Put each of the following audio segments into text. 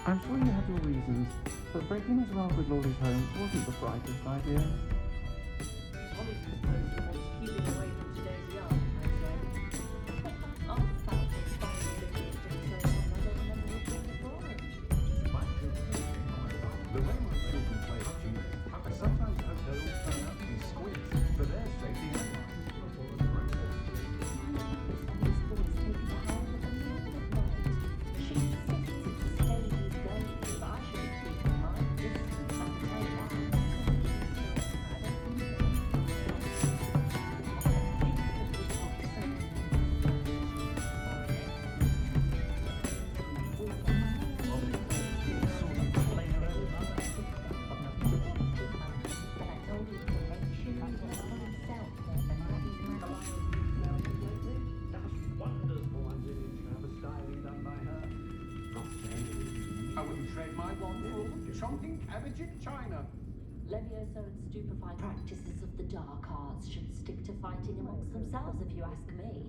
I'm sure you had your reasons, but breaking his rug with Laurie's home wasn't the brightest idea. Holly's supposed to wants keeping away from today's young, I'd say. I'll start with finding the gift and so on. I don't remember which one it was. The way my children play at genius, I sometimes hope they all turn out to be squeaks for their safety and mine. I wouldn't trade my wand for chonking cabbage in China. Levioso and stupefying practices of the dark arts should stick to fighting amongst themselves, if you ask me.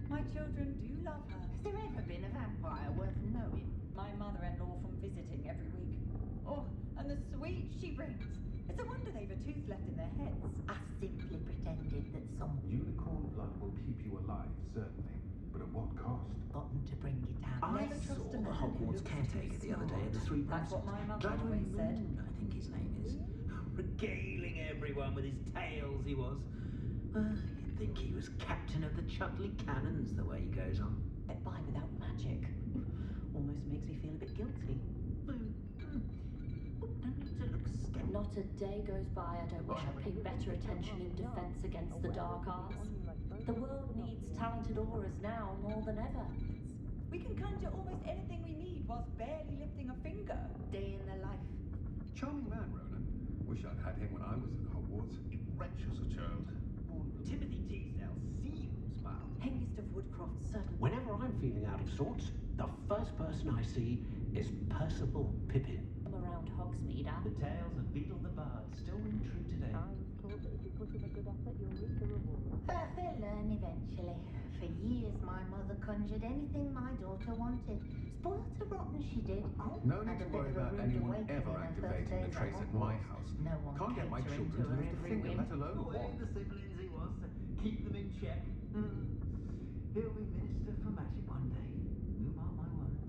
My children do love her. Has there ever been a vampire worth knowing? My mother-in-law from visiting every week. Oh, and the sweets she brings. It's a wonder they've a tooth left in their heads. I simply pretended that some Unicorn blood will keep you alive, certainly. But at what cost? gotten to bring you down. I Never saw trust a the man who Hogwarts looks caretaker too the other day at the smart. Three That's what Broomsticks. my mother Gladwin always said. Moon, I think his name is. Regaling everyone with his tales, he was. You'd think he was captain of the Chutley Cannons, the way he goes on. Get by without magic. Almost makes me feel a bit guilty. No need to look skeptical. Not a day goes by I don't wish I paid better attention in defense against the dark arts. The world needs talented auras now more than ever. We can conjure almost anything we need whilst barely lifting a finger. Day in the life. Charming man, Ronan. Wish I'd had him when I was at Hogwarts. Wretch as a child. Timothy Teasdale seems mild. Hengist of Woodcroft certainly. Whenever I'm feeling out of sorts, the first person I see is Percival Pippin. I'm around Hogsmeade, The tales of Beetle the Bard still ring true today. They'll learn eventually. For years, my mother conjured anything my daughter wanted. Spoiled her rotten, she did. No Had need to a bit worry of a about rude anyone awakening ever her first activating the days at trace at my Hogwarts. house. No one Can't get my catering children to to her lift a every finger, whim. let alone The way walk. the siblings he was to keep them in check. He'll be minister for magic one day. You mark my words.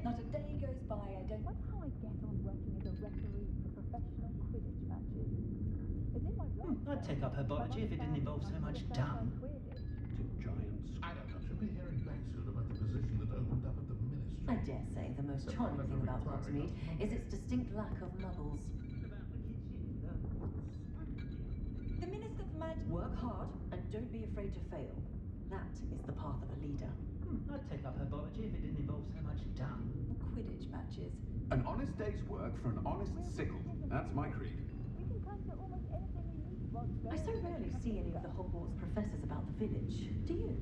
Not a day goes by I don't. Wonder how I get on working as a referee for professional Quidditch matches. It's in my blood. I'd take up herbology if it didn't involve so much dung. Two giants. I don't know. Should be hearing very soon about the position that opened up at the ministry. I dare say the most charming thing about Hogsmeade is its distinct lack of muggles. About the kitchen, The Minister for Magic. Work hard and don't be afraid to fail. That is the path of a leader. I'd take up herbology if it didn't involve so much dung. Quidditch matches. An honest day's work for an honest sickle. That's my creed. We can conjure almost anything we need whilst I so rarely see any of the Hogwarts professors about the village. Do you?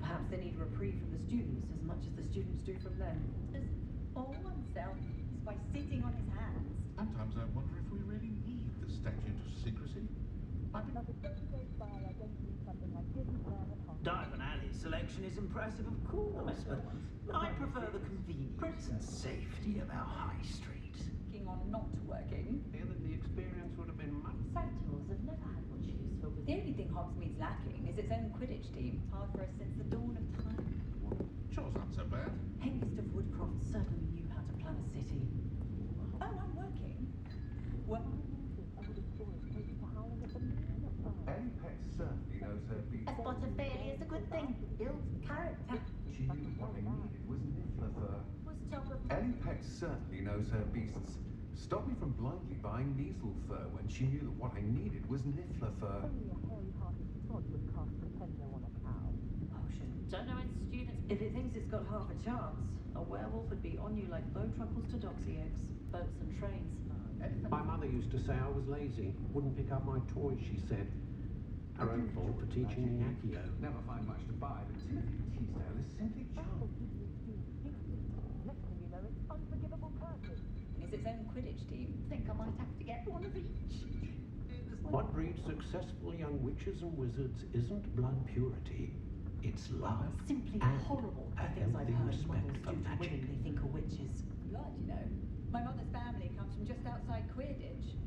Perhaps they need reprieve from the students as much as the students do from them. Just all oneself by sitting on his hands. Sometimes I wonder if we really need the statute of secrecy. I've been... Not a day goes by I don't do something I didn't learn at home. Diagon Alley's selection is impressive, of course, but I prefer the convenience and safety of our high street. Thinking on not working. Feel that the experience would have been much. Centaurs have never had much use for The only thing Hogsmeade's lacking is its own Quidditch team. It's hard for us since the dawn of time. Chore's not so bad. Hengist of Woodcroft certainly knew how to plan a city. Oh, I'm working. Well, Ellie Pet certainly knows her beat. A spot of failure is a good thing. Builds character. She knew what I needed was Niffler fur. Was top of Ellie Pet certainly knows her beasts. Stopped me from blindly buying measle fur when she knew that what I needed was Niffler fur. Only a hairy-hearted sod would cast Pretendo on a cow. potion. Don't know its students. If it thinks it's got half a chance, a werewolf would be on you like bow truckles to doxy eggs. Boats and trains. My mother used to say I was lazy, wouldn't pick up my toys, she said. Her own fault for teaching me Accio. Never find much to buy, but Timothy Teasdale is simply charming. Next thing you know, it's unforgivable curses. Is its own Quidditch team. Think I might have to get one of each. What breeds successful young witches and wizards isn't blood purity, It's love. Simply and horrible, a the things I've healthy heard respect muggles for do to magic. women they think are witches. God, you know. My mother's family comes from just outside Quidditch.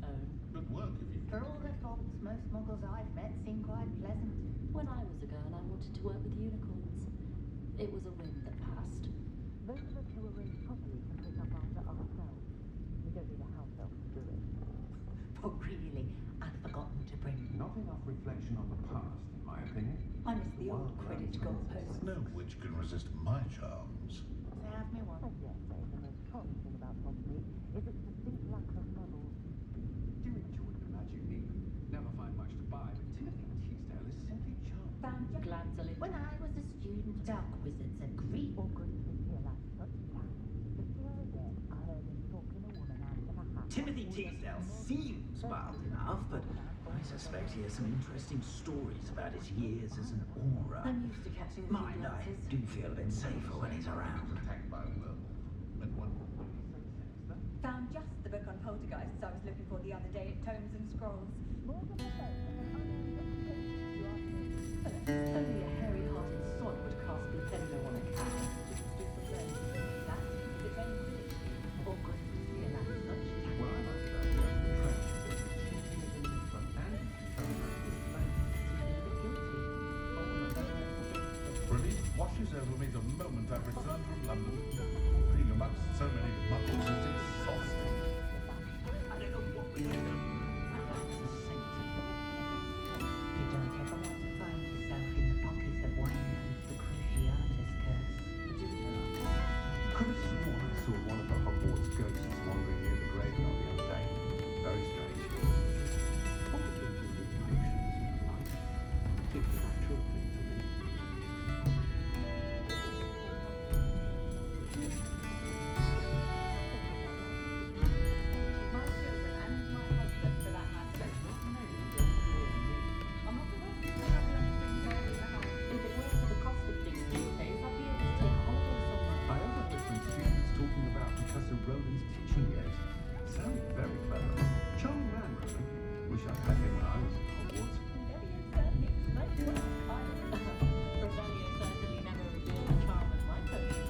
Good work, if you. For all their faults, most muggles I've met seem quite pleasant. When I was a girl, I wanted to work with unicorns. It was a whim that passed. Those of us who are raised properly can pick up after ourselves. We don't need a house elf to do it. But really, I'd forgotten to bring. Not enough reflection on the past, in my opinion. I miss the old Quidditch goalposts. No witch can resist my charms. They have me one. I dare say the most common thing about Hogsmeade is its distinct lack of muggles. Do enjoy the magic, Neep. Never find much to buy, but Timothy Teasdale is simply charming. Found you. Gladly. When I was a student, dark wizards agreed. August is here like such talent. But here again, I heard him talking a woman out of a hat. Timothy Teasdale seems mild enough, but I suspect he has some interesting stories about his years as an aura. I'm used to catching a few Mind, I glances. do feel a bit safer when he's around. Attacked by a werewolf. When one. Found just the book on poltergeists I was looking for the other day at Tomes and Scrolls. More than a boat, you ask me. Only a hairy-hearted sod would cast the pendulum on a cat. Students do from them. That is its own Quidditch. August is here like such talent. What I like about the Aspen Trent is that she is in the front and her practice bank. Relief washes over me the moment I return from London. Being amongst so many muggles is exhausting. I don't know what we're going to do. That's a saint. You don't ever want to find yourself in the pocket of one who's the Cruciatus curse. Could have sworn I saw one of the Hogwarts ghosts wandering near the graveyard the other day. Very strange. What do you think of emotions in life? It's a natural thing to me. My children and my husband, for that matter. I'm not the one who have everything going in the house. If it weren't for the cost of things these days, I'd be able to take a holiday somewhere. I overheard some students talking about Professor Rowland's teaching years. Sounded very clever. Charming man, Roland. Wish I'd had him when I was at Hogwarts. Debbie and certainly explained to us. Revelio certainly never revealed the charm of my potion.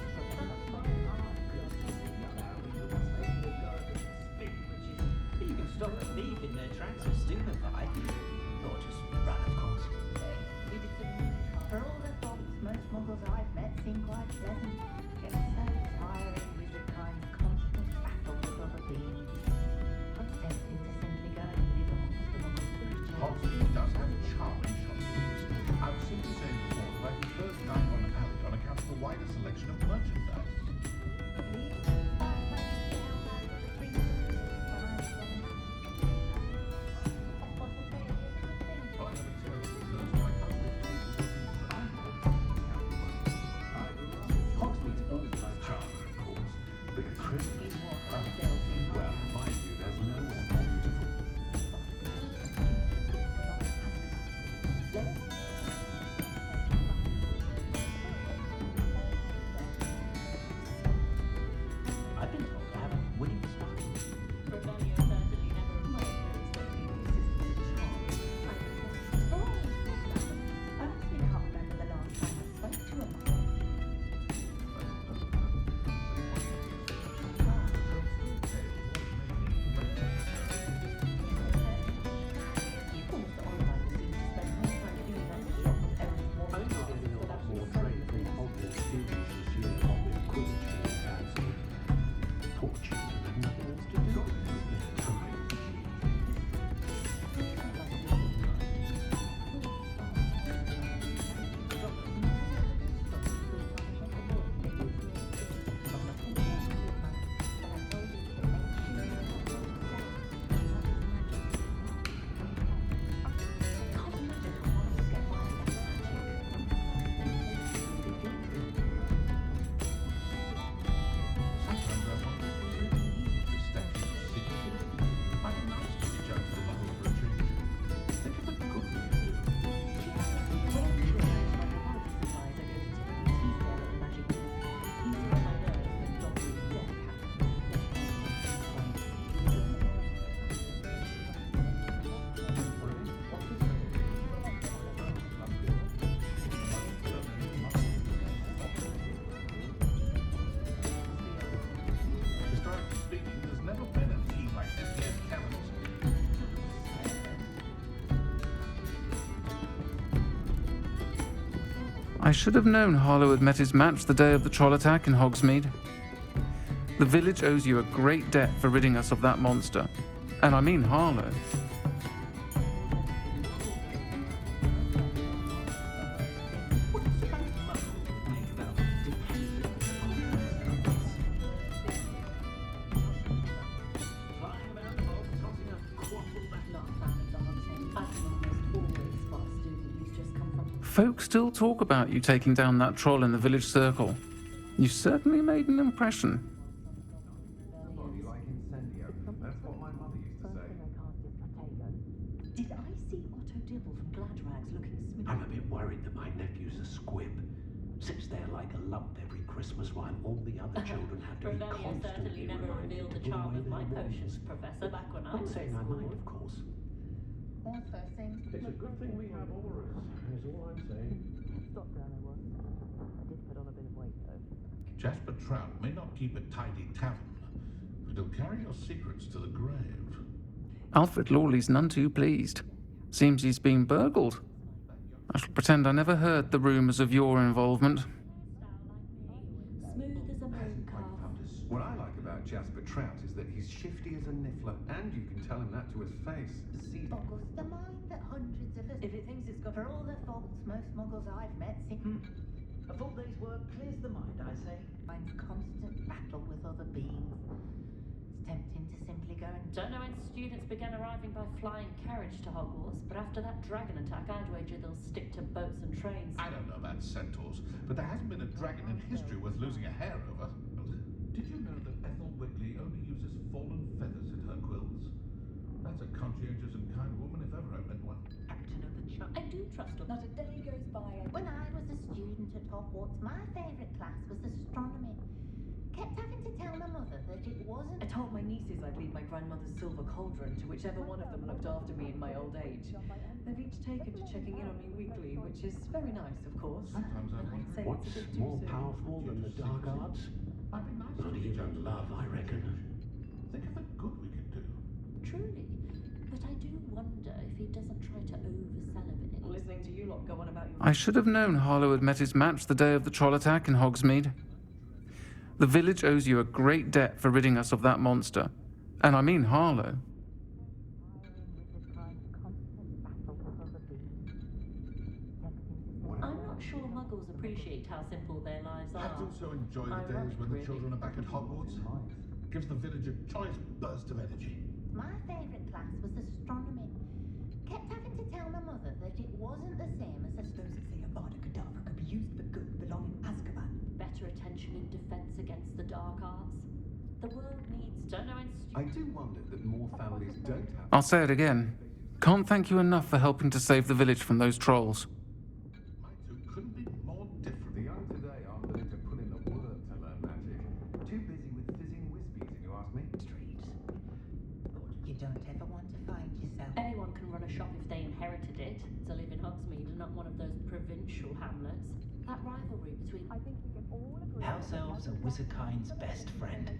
You can stop a thief in their tracks or stupefy. Or just run, of course. We did some music on. For all their faults, most muggles I've met seem quite pleasant. It's so tiring with the kind of constant battle with other beings. I'm tempted to simply go and live amongst the muggles for a change. Hogsmeade does have charming shops. I was simply saying before that I prefer to dine on alley on account of the wider selection of merchandise. Well, I never tell you those my husband Hogsmeade's always been charming, of course. But Christmas? Well, mind you, there's no one more beautiful. I should have known Harlow had met his match the day of the troll attack in Hogsmeade. The village owes you a great debt for ridding us of that monster. And I mean Harlow. Folk still talk about you taking down that troll in the village circle. You certainly made an impression. Body like incendio. That's what my mother used to say. Did I see Otto Dibble from Gladrags looking smitten? I'm a bit worried that my nephew's a squib. Sits there like a lump every Christmas while all the other children have to be Revelio certainly constantly never reminded revealed to the put charm away of my their potions, wands. Professor, back when I Not was saying at I mind, school. of course. All first things. It's a good thing we have auras, is all I'm saying. Stop girl I was. I did put on a bit of weight though. Jasper Trout may not keep a tidy tavern, but he'll carry your secrets to the grave. Alfred Lawley's none too pleased. Seems he's been burgled. I shall pretend I never heard the rumours of your involvement. Smooth as a moon Hasn't quite calf. found us. What I like about Jasper Trout is that he's shifty as a niffler, and you can tell him that to his face. Deceiving. Boggles the mind that hundreds of us, If it thinks it's got for all their faults, most muggles I've met seem A full day's work clears the mind, I say. finds constant battle with other beings. It's tempting to simply go and Don't know when students began arriving by flying carriage to Hogwarts, but after that dragon attack, I'd wager they'll stick to boats and trains. I don't know about centaurs, but there hasn't been a dragon in history worth losing a hair over. Did you know that Ethel Wickley only uses fallen feathers in her quills? That's a conscientious and kind woman if ever I met one. Captain of the Chuck. I do trust them. Not a day goes by. When I was a student at Hogwarts, my favourite class was astronomy. Kept having to tell my mother that it wasn't. I told my nieces I'd leave my grandmother's silver cauldron to whichever one of them looked after me in my old age. They've each taken to checking in on me weekly, which is very nice, of course. Sometimes I And I'd wonder say What's it's a bit too more soon. powerful than the dark arts? I'd be nice Not to each even other. love, I reckon. Think of the good we could do. Truly. But I do wonder if he doesn't try to oversell a bit. Listening to you lot go on about your... I should have known Harlow had met his match the day of the troll attack in Hogsmeade. The village owes you a great debt for ridding us of that monster. And I mean Harlow. I'm not sure muggles appreciate how simple their lives I are. do so enjoy the days Ironic, when the really. children are back at Hogwarts. Gives the village a choice burst of energy. My favourite class was astronomy. Kept having to tell my mother that it wasn't the same as Those that say Avada Kedavra could be used for good belong in Azkaban. Better attention in defense against the dark arts. The world needs don't know I do wonder that more families don't have. I'll say it again. Can't thank you enough for helping to save the village from those trolls. My two couldn't be more different. The young today aren't willing to put in the work to learn magic. Too busy with fizzing wispies, if you ask me. Street. you don't ever want to find yourself. anyone can run a shop if they inherited it to live in Hogsmeade and not one of those provincial hamlets. That rivalry between I think we can all agree. House elves are Wizardkind's best friend.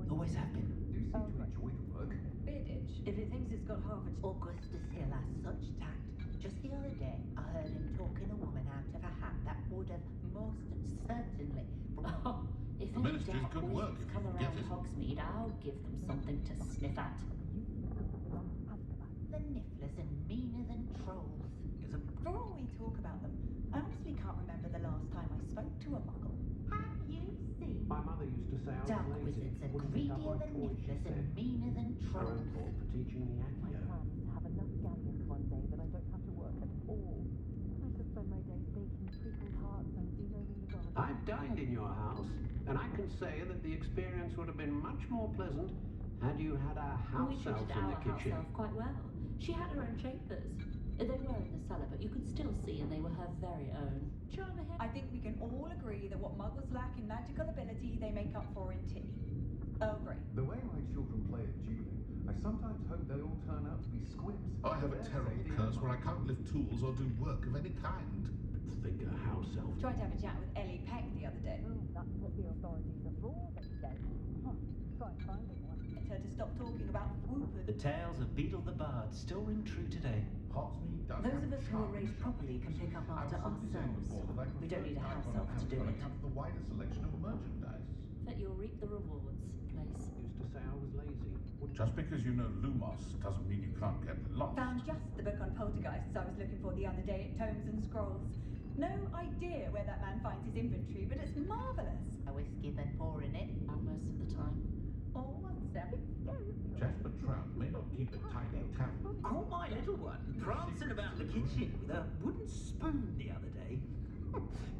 Always have been. Do seem to enjoy the work. Bearditch. If it thinks it's got half a... Augustus Hill has such tact. Just the other day, I heard him talking a woman out of a hat that would have most certainly brought Oh, if The any ministry's dark good work wizards if come you can get around it. Hogsmeade, I'll give them something to sniff at. the nifflers and meaner than trolls. For all we talk about them, I honestly can't remember the last time I spoke to a muggle. Have you seen? My mother used to say I Dark was lazy. wizards are Wouldn't pick greedier up my than toys, she nifflers said. and meaner than Her own trolls. fault for teaching me My Accio. plan is to have enough galleons one day that I don't have to work at all. I could spend my days baking pickled hearts and denaming the garden. I've dined in your house, and I can say that the experience would have been much more pleasant had you had a We house elf treated in our the house kitchen. elf quite well. She had her own chambers. They were in the cellar, but you could still see, and they were her very own. Charm ahead. I think we can all agree that what muggles lack in magical ability, they make up for in tea. Agree. The way my children play at dueling, I sometimes hope they all turn out to be squibs. I have a terrible curse where I can't lift tools or do work of any kind. Think a house elf. Tried to have a chat with Ellie Peck the other day. That's what the authorities are for, they say. Huh. Try finding one. Get her to stop talking about whoopers. The tales of Beedle the Bard still ring true today. Hogsmeade does Those have of us who are charming raised shops. properly can pick up I after was simply saying ourselves. before that I We don't prefer need a dive house on elf to account do when it. it comes to the wider selection of merchandise. That you'll reap the rewards, place. Used to say I was lazy. Wouldn't Just because you know Lumos doesn't mean you can't get lost. Found just the book on poltergeists I was looking for the other day at Tomes and Scrolls. No idea where that man finds his inventory, but it's marvellous. A whiskey then pour in it. Most of the time. All oneself. Jasper Trout may not keep a tidy tavern. Caught my little one prancing about the kitchen with a wooden spoon the other day.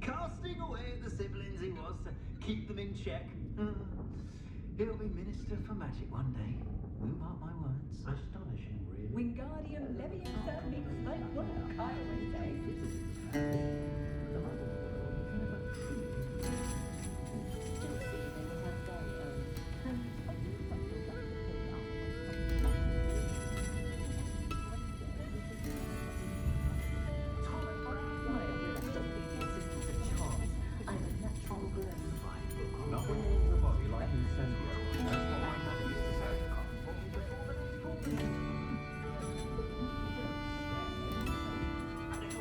Casting away at the siblings he was to keep them in check. He'll be Minister for Magic one day. You mark my words. astonishing, really. Wingardium Leviosa makes light work, I always say. The Muggle world was never truly Still see they will have very own. Nothing moves the body like incendio. That's what my mother used to say.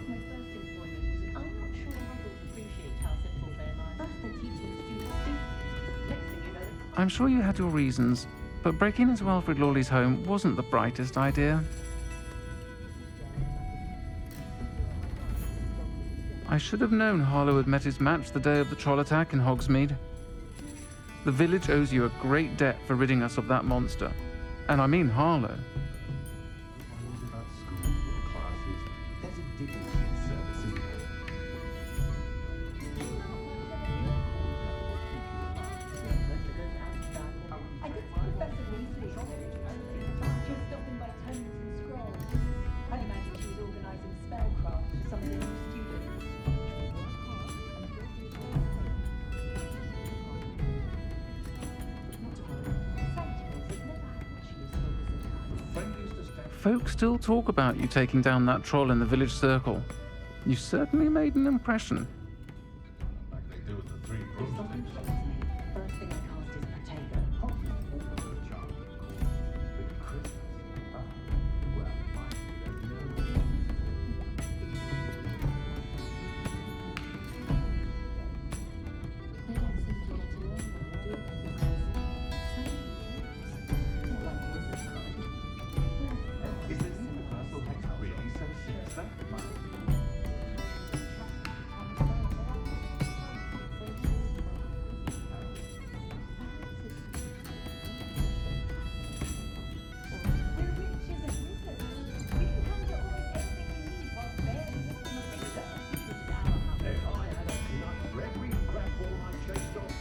My first employment was. I'm not sure muggles appreciate how simple their lives. First they're teaching students secrets. Next thing you know, I'm sure you had your reasons, but breaking into Alfred Lawley's home wasn't the brightest idea. I should have known Harlow had met his match the day of the troll attack in Hogsmeade. The village owes you a great debt for ridding us of that monster. And I mean Harlow. Worries about school or classes. There's a dignity in service, isn't there? I did see Professor Weasley. She was stopping by Tomes and Scrolls. I'd imagine she was organising spellcraft for some of the new students. Friend used to stay. Folk still talk about you taking down that troll in the village circle. You certainly made an impression. Like they do with the three broomsticks. first thing I cast is potato. Hogsmeade always was charming, of course. But at Christmas, well, mind you, there's no... They don't seem to get along well, do they? Not like wizard kind. Is the universal hex really so sinister? We're witches and wizards. We can conjure almost anything we need while barely lifting a finger. If I had a nut for every crap ball I chased off...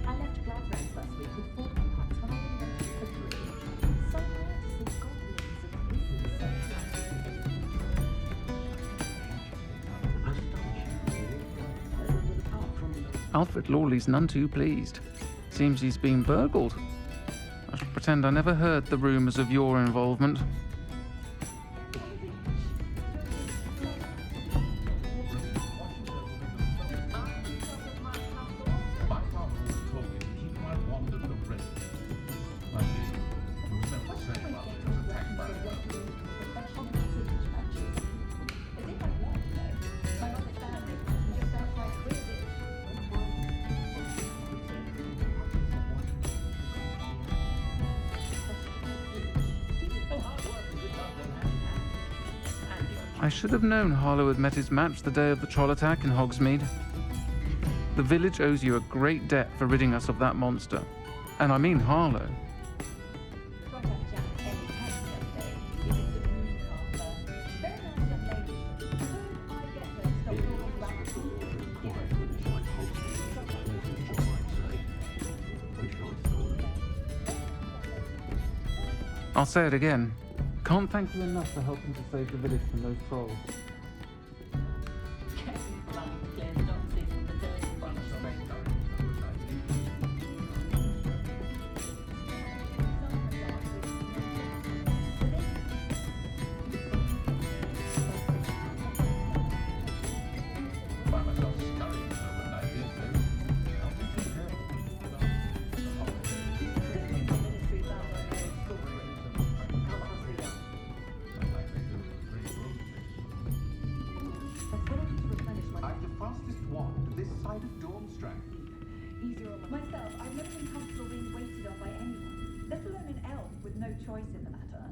I left Gladrands last week with 4 packs when I only rented for 3. Somewhere to see goblins and wizards Alfred Lawley's none too pleased. Seems he's been burgled. I shall pretend I never heard the rumours of your involvement. My father always told me to keep my wand at the ready. I did. There was never to say about it was attacked by a werewolf. As if I want to know. My mother found it just outside Quidditch. I should have known Harlow had met his match the day of the troll attack in Hogsmeade. The village owes you a great debt for ridding us of that monster. And I mean Harlow. Tried to have a chat with Ellie Cass the other day. He was the moon carver. Very nice young lady. Whom I get her to stop talking about the food. I'll say it again. Can't thank you enough for helping to save the village from those trolls. side of Dormstrang. Easier on myself. I've never been comfortable being waited on by anyone, let alone an elf with no choice in the matter.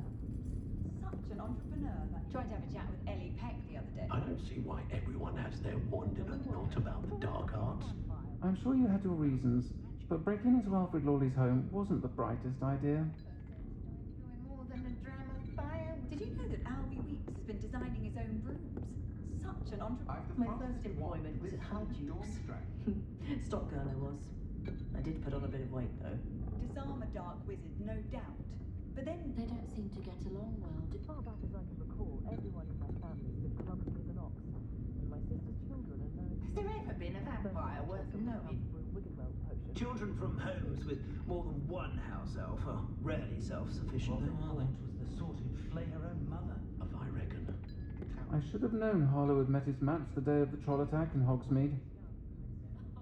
Such an entrepreneur. Tried to have a chat with Ellie Peck the other day. I don't see why everyone has their wand in a knot about the dark arts. I'm sure you had your reasons, but breaking into Alfred Lawley's home wasn't the brightest idea. Doing more than a dram of fire. Did you know that Albie Weeks has been designing his own brooms? Such an entrepreneur. I've the My fastest first employment was this at side of Hogwarts. Dormstrang. Stock girl I was. I did put on a bit of weight though. Disarm a dark wizard, no doubt. But then They don't seem to get along well. As far back as I can recall, everyone in my family has been clumsy as an ox, and my sister's children are known. Has there ever been a vampire worth knowing? Children from homes with more than one house elf are rarely self-sufficient, though, are they? Was the sort who'd flay her own mother. I reckon. I should have known Harlow had met his match the day of the troll attack in Hogsmeade.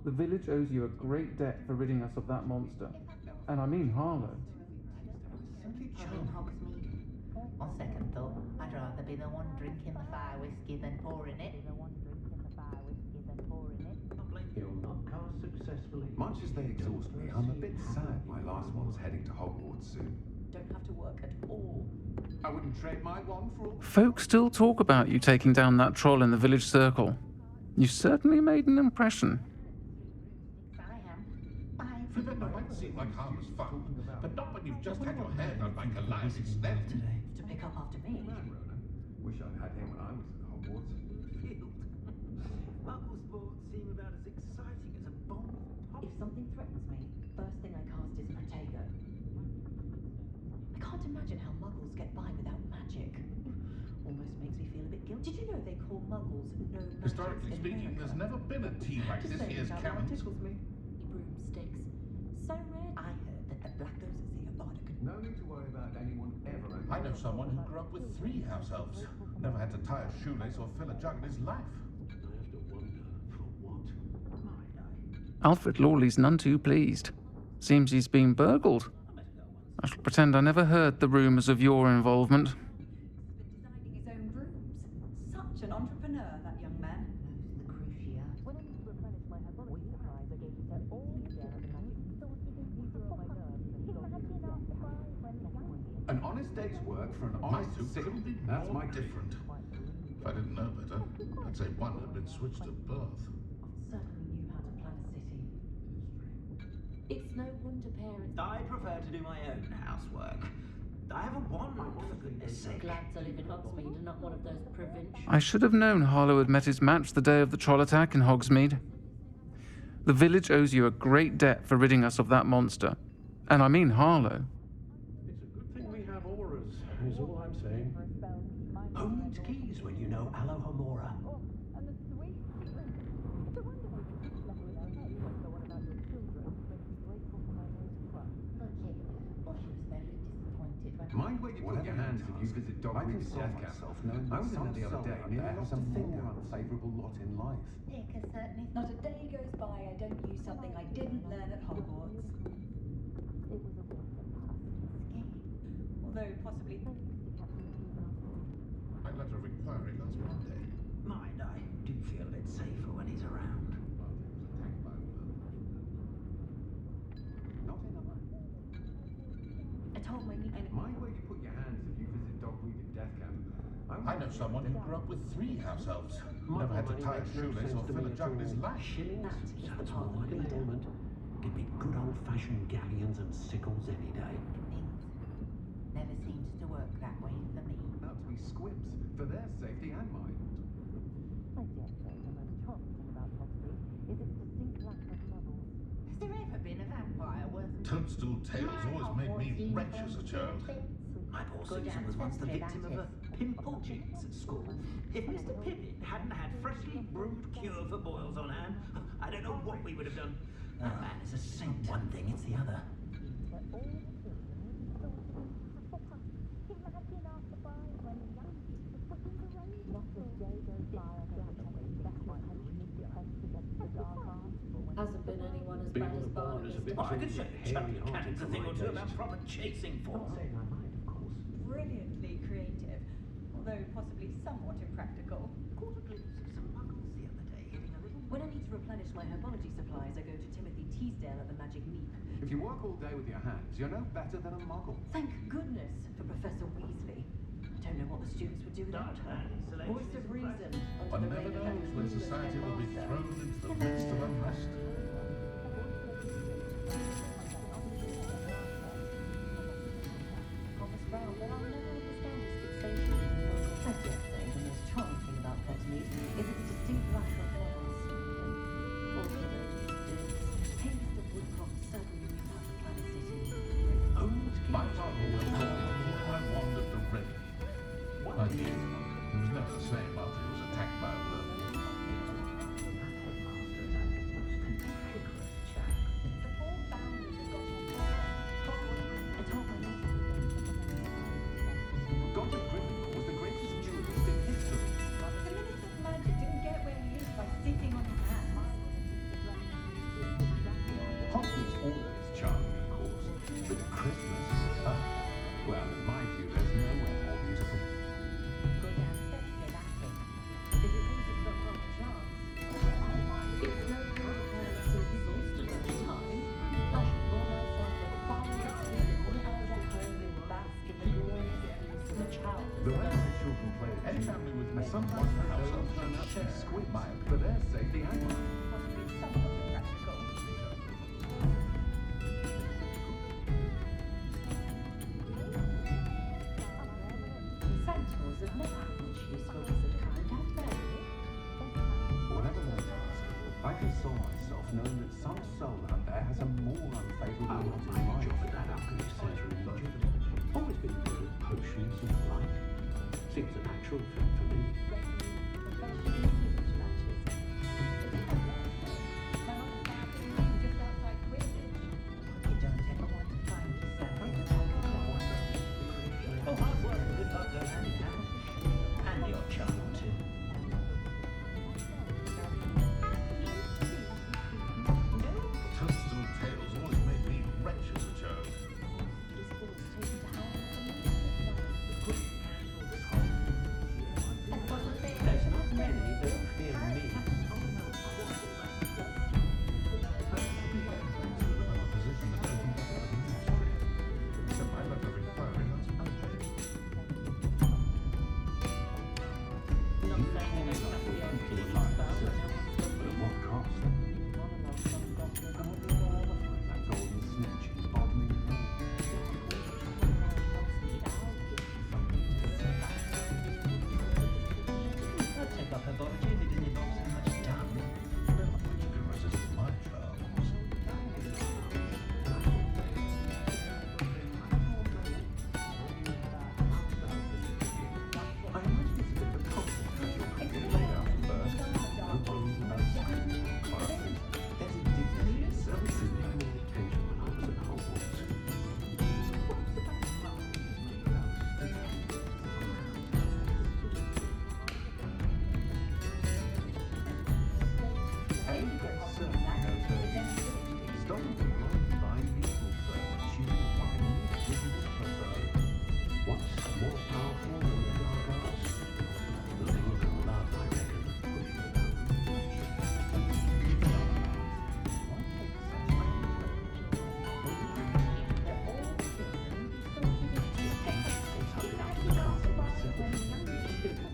The village owes you a great debt for ridding us of that monster. And I mean Harlow. In Hogsmeade. On second thought, I'd rather be the one drinking the fire whiskey than pouring it. He'll not cast successfully. Much as they exhaust me, I'm a bit sad my last one's heading to Hogwarts soon. Don't have to work at all. I wouldn't trade my wand for all. Folk still talk about you taking down that troll in the village circle. You certainly made an impression. I am. Flipping might seem like harmless fun, but not when you've just had your hair done like a lion's nest. Today. To pick up after me. Man, Ronan. Wish I'd had him when I was at Hogwarts. Field. Muggle sports seem about as exciting as a bomb pop. If something threatens me, first thing I cast is Protego. I can't imagine how muggles get by without magic. Almost makes me feel a bit guilty. Did you know they call muggles no magic Historically in speaking, America? there's never been a tea like Just this saying here's it out loud Cannons. tickles me. Broomsticks. So rare. I heard that the Blackos is the Avada Kedavra. No need to worry about anyone ever. I know someone who grew up with 3 house elves. Never had to tie a shoelace or fill a jug in his life. I have to wonder for what. Alfred Lawley's none too pleased. Seems he's been burgled. I shall pretend I never heard the rumours of your involvement. Designing his own brooms. Such an entrepreneur, that young man. The crucia. When I need to replenish my herbology supplies, I go to set all the magic sources easier on my nerves than An honest day's work for an My honest suit city. couldn't be That's more my creed. different. If I didn't know better, I'd say one had been switched at birth. Certainly knew how to plan a city. It's no wonder parents. I prefer to do my own housework. I have a wand, for goodness sake. Glad to live in Hogsmeade and not one of those provincial. I should have known Harlow had met his match the day of the troll attack in Hogsmeade. The village owes you a great debt for ridding us of that monster. And I mean Harlow. It's a good thing we have auras, is all I'm saying. Who needs keys when you know Alohomora? And the sweet feeling. It's a wonder they can keep level in their heads when go on about your children. Makes me grateful for my nose club. Look, Bush was very disappointed when Mind where you put your hands if you visit Dogweed's death camp. I was in there the other day and there was a more unfavourable lot in life. Dick has certainly not a day goes by I don't use something I didn't learn at Hogwarts. It was a waste of past. Although possibly My letter of inquiry last Monday. Mind, I do feel a bit safer when he's around. Well, he was attacked by Not enough. I told my niece. Mind where you put your hands if you visit Dogweed's death camp. I know someone who grew up with 3 house elves. Never had to tie a shoelace or fill a jug in his life. Shillings That is the sounds path more like we an need. ailment. Give me good old-fashioned galleons and sickles any day. things never seems to work that way for me. Out to be squibs for their safety and mine. I dare say the most charming thing about Hogsmeade is its distinct lack of muggles. Has there ever been a vampire worth Toadstool tales always made me wretch as a child. My poor Good Susan was once the ancestry, victim of that a pimple jinx at school. If Mr. Pippin hadn't had freshly brewed cure for boils on hand, I don't know what we would have done. Oh man, it's a saint one thing, it's the other. Where all the children will be thought to be Hufflepuff. Imagine after five when the young kids are put in the rain. Not a day goes by I don't protect the best my country's defense against the dark arts. Hasn't been anyone as Being bad on as the bar is a bit Oh, I could too chuck hairy-hearted cannons a for thing my or two about taste. proper chasing Not force. saying I mind, of course. brilliantly creative, although possibly somewhat impractical. Caught a glimpse of some muggles the other day hitting a little When I need to replenish my herbology supplies, I go to Timothy Teasdale at the Magic Meep. If you work all day with your hands, you're no better than a muggle. Thank goodness for Professor Weasley. I don't know what the students would do without her. Voice of reason One under the never reign of that knows when clueless society will be headmaster. thrown into the midst of unrest. Thomas Brown, but I'll never understand his fixation. I dare say the most charming thing about Hogsmeade is its distinct lack of laws. All the dirt hey, Mr. Woodcock certainly knew how to plan a city. My father was born before I wandered the river. I knew he was never the same after he was attacked by a worm. Godric Gryffindor was the greatest duelist in history. The Minister of Magic didn't get where he is by sitting on his hands. Hogwarts always charming, of course, but Christmas, well, in my view, there's nowhere more beautiful. Go downstairs, I think. If it means it's got one chance. It's no good so exhausted at the time. I should bore myself with fire and sleep when I was at home and bask in the glorious peace of the child. The way my children play at Any family with me sometimes wants the the house household up turn out to be share squid my for their safety and mine. Possibly somewhat impractical. Centaurs have never had much use for wizard kind, have they? Whatever my task, I console myself knowing that some soul out there has a more unfavorable lot in life. Job at that alchemist centre in Egypt. Always been good at potions and the like. Seems a natural fit for me. Professional Quidditch matches. My mother's family just outside Quidditch. You don't ever want to find yourself in a Oh, hard work and good luck go hand in hand. And the odd charm or two. Toadstool tales always made me wretched as a child. There's not many that fear me. A position that opens up a mystery. Except I never require it as much. Not saying that I have to be able to use spell, but But at what cost? And what will I ever find that golden snitch in Bodmin Hall? I'd take up herbology if it didn't involve so much dung. Which can resist my charms. I imagine it's a bit of a concept that you're laid out first. No worries about schools or classes. There's a dignity in services Paid more attention when I was at Hogwarts. Stolen from life by legal firm, choosing fine, visible prefer. What's more powerful than the dark arts? Believe and love, I reckon.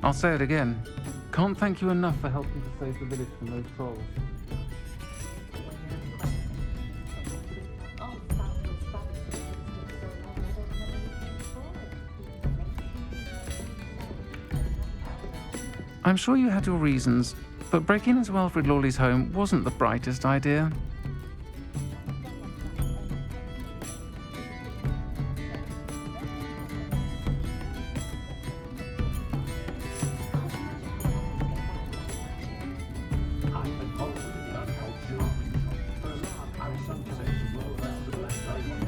I'll say it again. Can't thank you enough for helping to save the village from those trolls. Oh, fabulous, fabulous. So long, I don't know anything for it. I'm sure you had your reasons, but breaking into Wilfred Lawley's home wasn't the brightest idea. I've been told that the untold charming shop. For a lark, I was sometimes roll around the black diamond.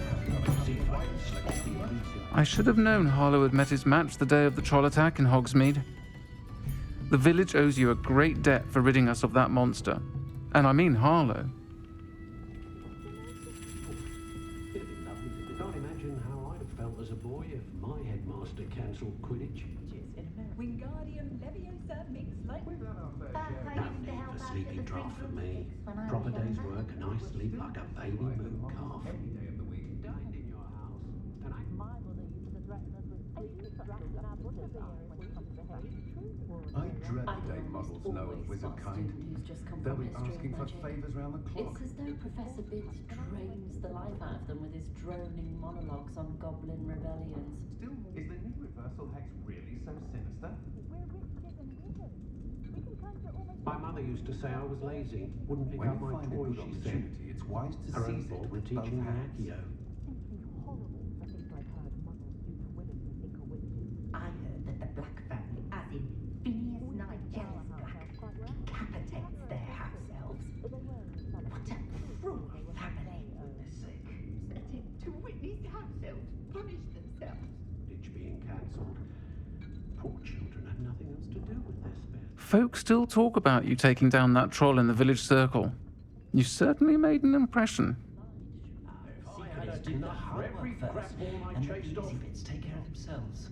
See if I can select the elusive. I should have known Harlow had met his match the day of the troll attack in Hogsmeade. The village owes you a great debt for ridding us of that monster. And I mean Harlow. It'd be lovely to can't imagine how I'd have felt as a boy if my headmaster cancelled Quidditch. In America. Wingardium Leviosa mix like. We've had our fair That share. I No used to need help for out sleeping at the draft for me. Broomsticks when I Proper was day's younger. work and I sleep like a baby moon calf. Any day of the week. Dined in your house, and I I dread I'm the day an almost muggles know of always wizard smart kind. student who's just come They'll from be history asking and for magic. favours round the clock. It's as though Professor Binns drains the life out of them with his droning monologues on goblin rebellions. Still, is the new reversal hex really so sinister? My mother used to say I was lazy, wouldn't pick When up you my find a toys, good she said. opportunity, it's wise to Her own seize it fault for with both teaching me hands. Accio. I heard that the Black family, as in Phineas Nigel's Black, decapitates their house elves. What a cruel family, goodness sake. Setting to witness house elves punish themselves. Ditch being cancelled. Poor children had nothing else to do with their spare. Folk still talk about you taking down that troll in the village circle. You certainly made an impression. I had a nut for every crap ball I and the chased easy off. bits take care of themselves.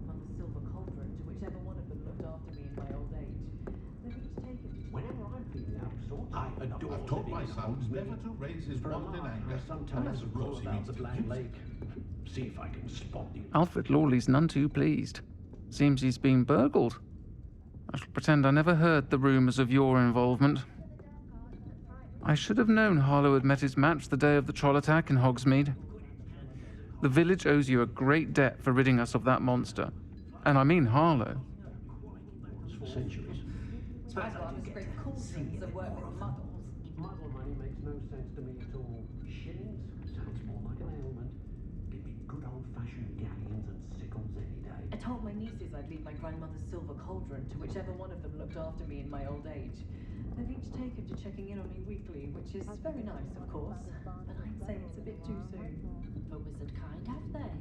On the silver cauldron to whichever one of them looked after me in my old age. They've each taken to Whenever I'm feeling out of sorts, I adore I've taught living my in son Hogsmeade. never to raise his For a wand in lark, anger, I sometimes unless of roll course he about means the to Black use it. Lake. See if I can spot the Alfred Lawley's none too pleased. Seems he's been burgled. I shall pretend I never heard the rumours of your involvement. I should have known Harlow had met his match the day of the troll attack in Hogsmeade. The village owes you a great debt for ridding us of that monster. And I mean Harlow. for centuries. I'd rather scrape cauldrons than work with muggles. Muggle money makes no sense to me at all. Shillings sounds more like an ailment. Give me good old-fashioned galleons and sickles any day. I told my nieces I'd leave my grandmother's silver cauldron to whichever one of them looked after me in my old age. They've each taken to checking in on me weekly, which is very nice, of course, but I'd say it's a bit too soon. For wizard kind, have they?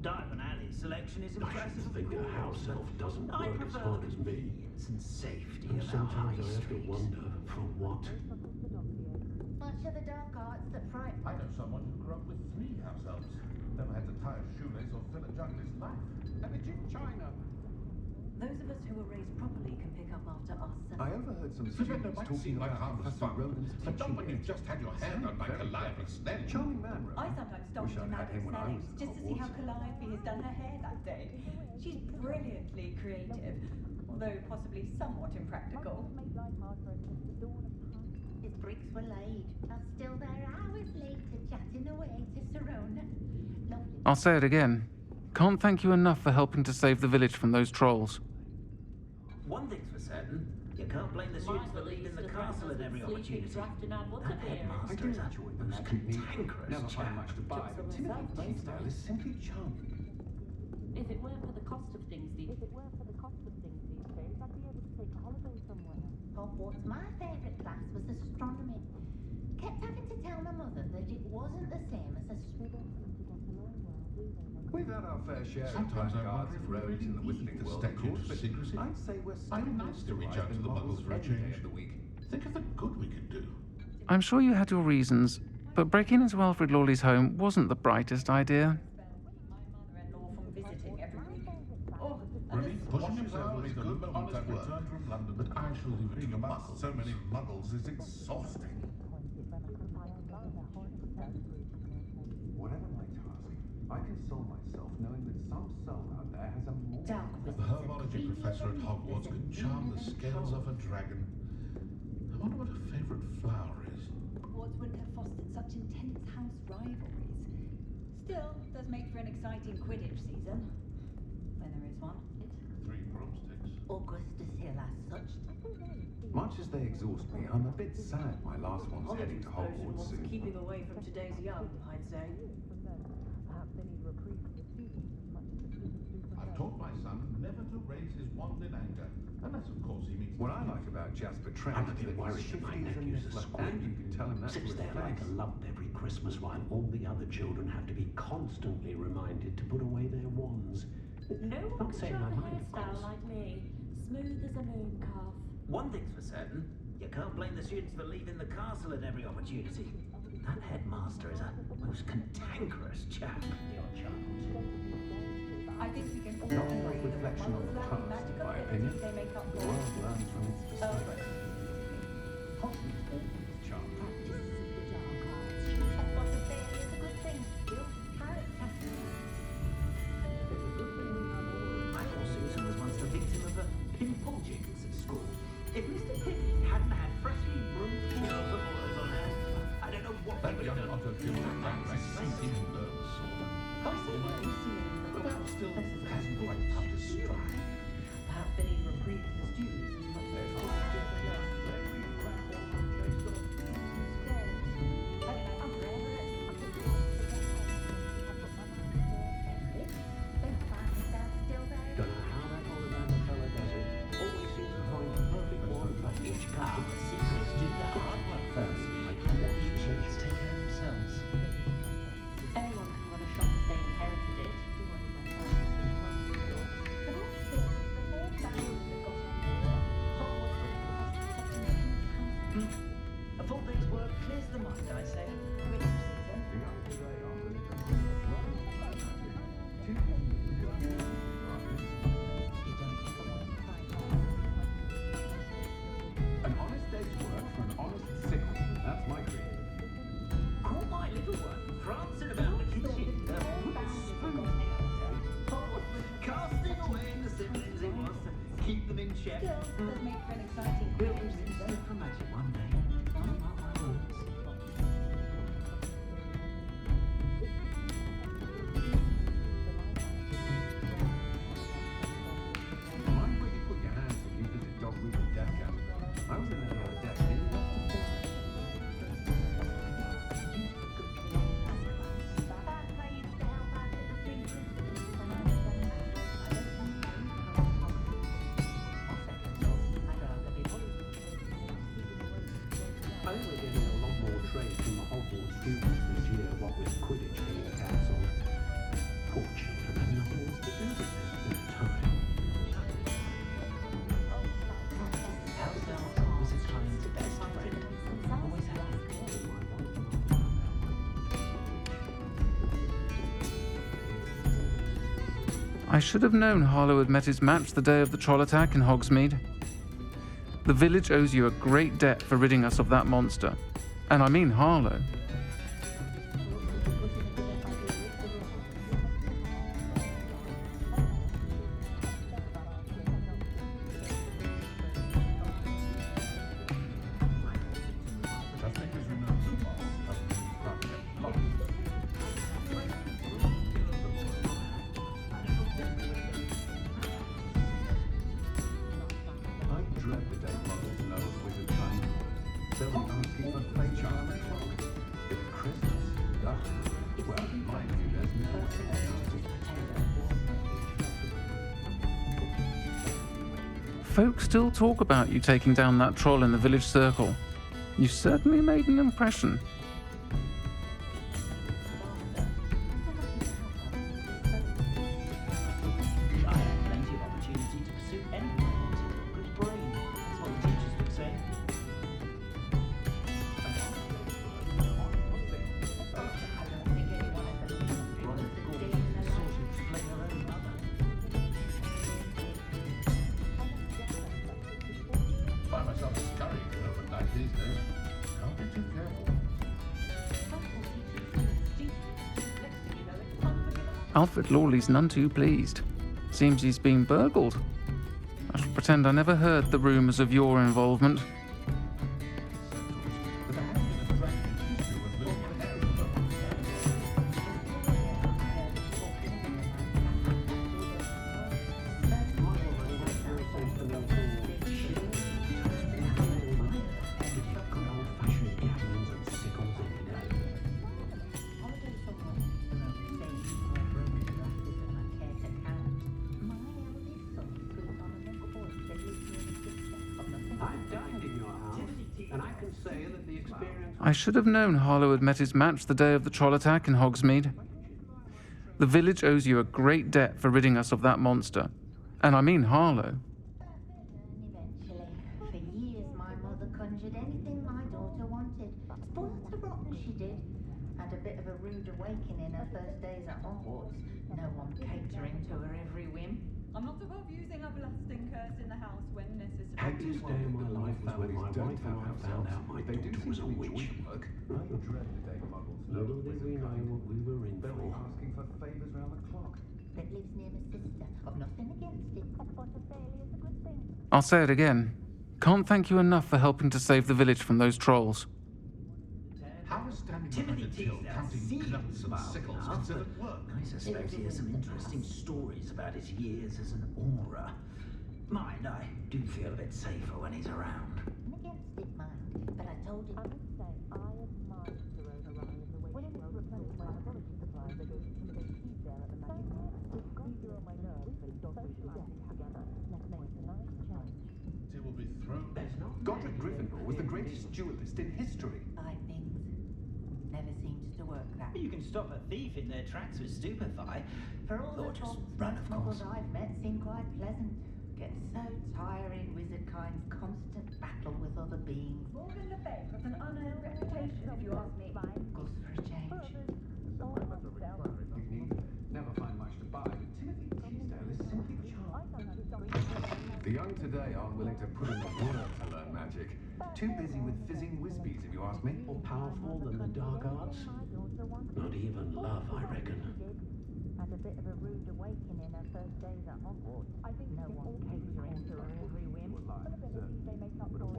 Diamond Alley's selection is I impressive. should think a house elf doesn't I work as prefer hard the as me. convenience and safety And of our sometimes high I have to street. wonder, for what? Much of the dark arts that frighten I know someone who grew up with 3 house elves. Never had to tie a shoelace or fill a jug in his life. And it's in China. Those of us who were raised properly can pick up after us. I overheard some Surrender students might talking seem like about harmless Professor fun, Rowland's but not teaching when you've aids. just had your hair Sound done by very Calliope clever. Snell. Charming man, I Rowan. sometimes stop Wish into I'd had him when I Snelling's was at just to see how Hogwarts. Calliope has done her hair that day. She's brilliantly creative, although possibly somewhat impractical. His bricks were laid, and still there hours later chatting away to Serona. Lovely. I'll say it again. Can't thank you enough for helping to save the village from those trolls. One thing's for certain, you can't blame the students for leaving the castle at every opportunity. That I headmaster do is enjoy the the most street meat. cantankerous Never chap. find much to buy, but Timothy Blaisdell is simply charming. If it weren't for the cost of things these days, I'd be able to take a holiday somewhere. Hogwarts, my favourite class was astronomy. Kept having to tell my mother that it wasn't the same as We've had our fair share of Sometimes I blackguards wonder if and we rogues really in the need whistling the world, of statute course, of but secrecy. I'd say we're still I'd be nice to reach out to the muggles for a any day change. of the week. Think of the good we could do. I'm sure you had your reasons, but breaking into Alfred Lawley's home wasn't the brightest idea. My mother-in-law from visiting every week. Oh, Really pushing himself will be the moment I return from London, but I shall leave it to the muggles. So many muggles is exhausting. Whatever my task, I console myself knowing that some soul out there has a more... The herbology professor at Hogwarts can charm the scales off a dragon. I wonder what her favourite flower is. Hogwarts wouldn't have fostered such intense house rivalries. Still, does make for an exciting Quidditch season. When there is one. 3 broomsticks. Augustus Hill as such. Much as they exhaust me, I'm a bit sad my last one's heading to Holiday Hogwarts wants soon. keeping away from today's young, I'd say. I've taught my son never to raise his wand in anger, unless of course he means What to I use like it. about Jasper Trent I'm a is bit that he's worried that my shifty as a nephew's a niffler, squib. and you can tell him that to Sits his there like a face. lump every Christmas while all the other children have to be constantly reminded to put away their wands. No Not one can saying charm I a mind, of hairstyle course. like me. Smooth as a moon calf. One thing's for certain, you can't blame the students for leaving the castle at every opportunity. That headmaster is a most cantankerous chap, the odd child. I think we can all Not agree enough that reflection on muggles the are past, magical in my abilities opinion. they make up The for. world learns from its Oh. mistakes. Hogsmeade always charmed. Practices of the dark arts. She kept what the fairy is a good thing. Build character. It's a good thing we have all. My poor Susan was once the victim of a pimple jinx at school. If Mr. Pippin hadn't had freshly brewed cure for boys on hand, I don't know what That we would young have done. Otto feels like seems even nervous, sort of. I see what you see in the But that still hasn't quite village. come to stride. Perhaps they need a reprieve for the students as much as the students do for them. Don't know how that Ollivander fella does it. Always seems to find the perfect one for each Ah, customer. the secrets do the hard work first. Each needs to take care of themselves. Anyone can run a shop if they inherited it. A full day's work clears the mind, I say. The young today are really An honest day's work for an honest sickle. That's my creed. Call my little one prancing about the kitchen, the wooden spoon the other day. Oh, casting away the siblings he was to keep them in check. Still, does make for an exciting We'll career use season. this for magic one day. Don't mark my words. Mind where you put your hands if you visit Hogsmeade with Death Camp. I was in there the other day. I think we're getting a lot more trade from the Hogwarts students this year, what with Quidditch being cancelled. Poor children have nothing else to do with their spare time. How's our wizard kind's best friend? Always happy. I should have known Harlow had met his match the day of the troll attack in Hogsmeade. The village owes you a great debt for ridding us of that monster. And I mean Harlow. I think, as you know, the boss doesn't use private property. I dread the day muggles know of wizard kind. They'll be asking for play charm and clock. If Christmas, well, in my view, there's no Folk still talk about you taking down that troll in the village circle. You certainly made an impression. I had plenty of opportunity to pursue anything I wanted. Good brain, that's what the teachers would say. Right, sort of flame her own mother. Find myself scurrying home at night these days. Can't be too careful. Alfred Lawley's none too pleased. Seems he's been burgled. I shall pretend I never heard the rumours of your involvement. But there hasn't been a drag in history worth losing a hair over. good old-fashioned gatherings and sickles every day. I've dined in your house, and I can say that the experience I should have known Harlow had met his match the day of the troll attack in Hogsmeade. The village owes you a great debt for ridding us of that monster. And I mean Harlow. Eventually, for years my mother conjured anything my daughter wanted. Spoiled her rotten she did. Had a bit of a rude awakening her first days at Hogwarts. No one catering to her every whim. I'm not above using a blasting curse in the house when necessary. Happiest day of my life was when my wife and I found out my They do daughter was a seem to witch. enjoy work. I dread the day muggles know Little did we know what we were in They'll be for. asking for favours round the clock. That lives near my sister. I've nothing against it. I'll say it again. Can't thank you enough for helping to save the village from those trolls. How is standing Timothy behind a till teased counting seems knuts and mild sickles enough, considered but work? I suspect he has some interesting stories about his years as an aura. Mind, I do feel a bit safer when he's around. I'm against it, mind. But I told him. I would say I admire the overrun in the way she wrote replenish my apology supplies that goes into the keys there at the magic. It's easier on my nerves than dogs socializing together. Let's make a nice change. He will be thrown. Godric Gryffindor was the greatest duelist in history. Buy things. Never seems to work that. You can stop a thief in their tracks with stupefy. For all Or the just Hogwarts run, of course. muggles I've met seem quite pleasant. Get so tiring, wizard kind's constant battle with other beings. Morgan Le Fay has an unearned reputation, if you ask me. Goes for a change. Dignity, never find much to buy, but Timothy Teasdale is simply charming. The young today aren't willing to put in the work to learn magic. Too busy with fizzing whizbees, if you ask me. More powerful than the dark arts? Not even love, I reckon. Had a bit of a rude awakening her first days at Hogwarts. I think no one catering to her every whim. They make up for it.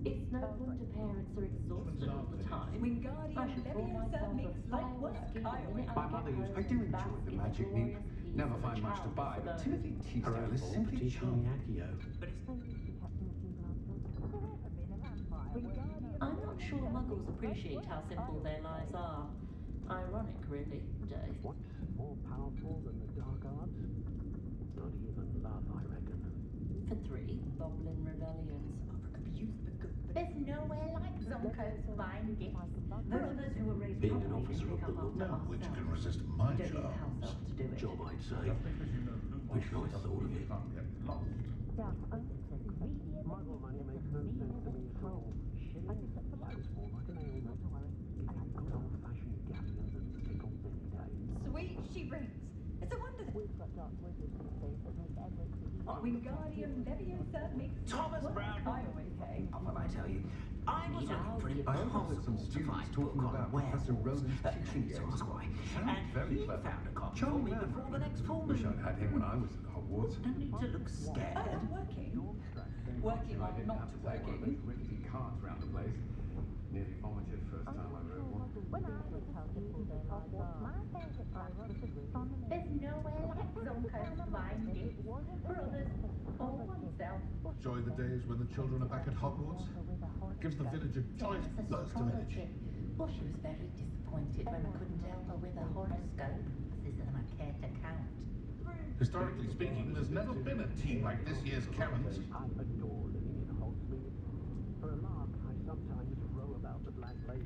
It's no wonder parents are exhausted all the time. Wingardium I should call Leviosa myself makes a light fire work. skier I the always minute My mother used. I do enjoy the magic neat. Never find much to buy, but Timothy Teasdale is simply teaching charming. Accio. But it's I'm not sure muggles appreciate how simple their lives are. Ironic, really, Dave. What? More powerful than the dark arts? Not even love, I reckon. For 3, Goblin rebellions. There's nowhere like Zonko's fine gifts. For others who were raised Being an properly officer and of pick the up law, after Which ourselves. can resist my Don't leave the house charms. elf to do it. Job, I'd say. Just because you know who Wish I'd thought of it. can't get lost. Muggle money makes no sense to me at all. Sounds more like an ailment. Good old-fashioned galleons and sickles any day. Sweet she brings. It's a wonder that We've got dark wizards these days that make everything. Wingardium Leviosa makes Thomas light work. Brown. I always say. Well, I tell you, I was looking for it I overheard some impossible to students find a talking book on about Professor werewolves. Roden's teaching So games. ask why. Sounds And very he clever. found a copy for Charming me man. before the next full Wish moon. I'd had him when I was at Hogwarts. Don't need to look scared. Oh, working. Working I on didn't not have to take one of working. those rickety carts round the place. Nearly vomited first time I rode one. When I was how simple their lives are. My favourite class was astronomy. There's nowhere like Zonko's fine gifts. For others, or oneself. Joy the days when the children are back at Hogwarts. Gives the village a joyous Yes, burst of energy. Well, she was very disappointed when I couldn't help her with a horoscope. This isn't a care to count. Historically speaking, there's never been a team like this year's Karens. I adore living in Hogsmeade. For a lark, I sometimes row about the Black Lake.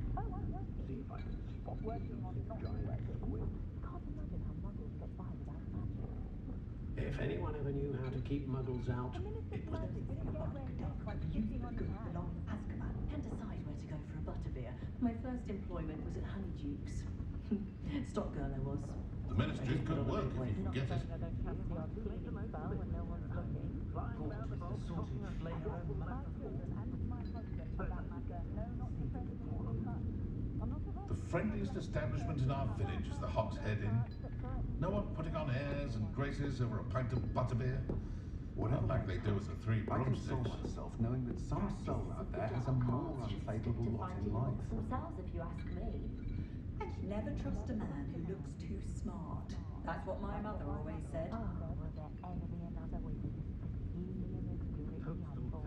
See if I can spot the elusive giant squid. Can't imagine how muggles get by without magic. If anyone ever knew how to keep muggles out, it was Magic didn't get away with like sitting on his hand. Azkaban. Can't decide where to go for a butterbeer. My first employment was at Honeyduke's. Stock girl I was. The ministry's good work if you can get it. I don't cast the odd healing spell when no one's looking. My children and my husband, for that matter, know not to friend me too much. I'm not a The friendliest establishment in our village is the Hogshead Inn. No one putting on airs and graces over a pint of butterbeer. Whatever Not like they do with the 3 I console Broomsticks. myself knowing that some soul out there has a more unfavourable lot in life. Themselves, if you ask me. And never trust a man who looks too smart. That's what my mother always said. Oh, will there ever be another wizard as peculiar as Gritty Eyeball?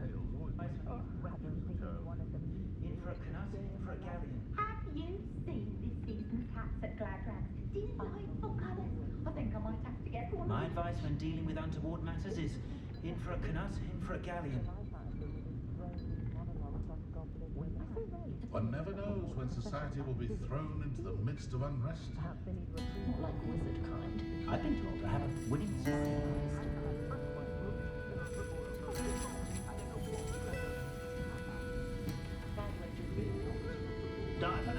I don't think any one of them In for a canut, in for a galleon. Have you seen this season's cats at Gladrags? Delightful colours. I think I might have to get one. My advice when dealing with untoward matters is in for a canut, in for a galleon. One never knows when society will be thrown into the midst of unrest. Not like wizard kind. I've been told to have a winning Dive an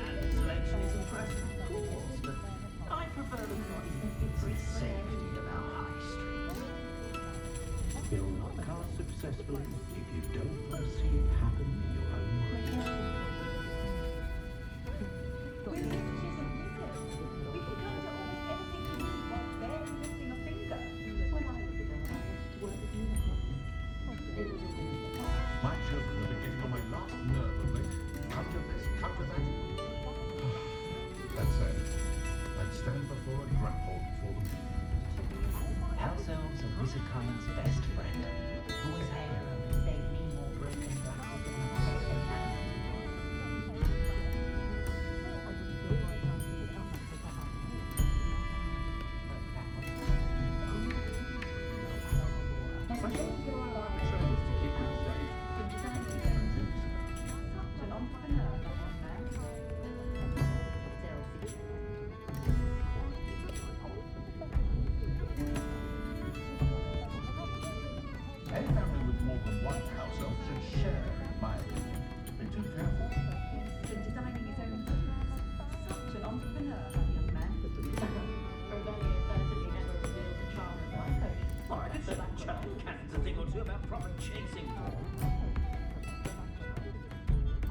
possibly, if you don't want to see it happen in your own way. We're witches and wizards. We can come to almost anything we need while barely lifting a finger. When I was a girl, I wanted to work with unicorns. It was a dream. My children have been getting on my last nerve of late. Come to this, come to that. Let's say, I'd stand before a grapple for them. House elves are wizardkind's best friend. Always hair. Save me more broken glasses than I don't feel I like trying to keep them safe. Such an entrepreneur, that one man. Any family with more than one house elf should share, in my opinion. Be too careful. He's been designing his own boots. Such an entrepreneur, that young man. Rebellion certainly never reveals a charmer's life coach. All right, let's chat cannons a thing or two about proper chasing form.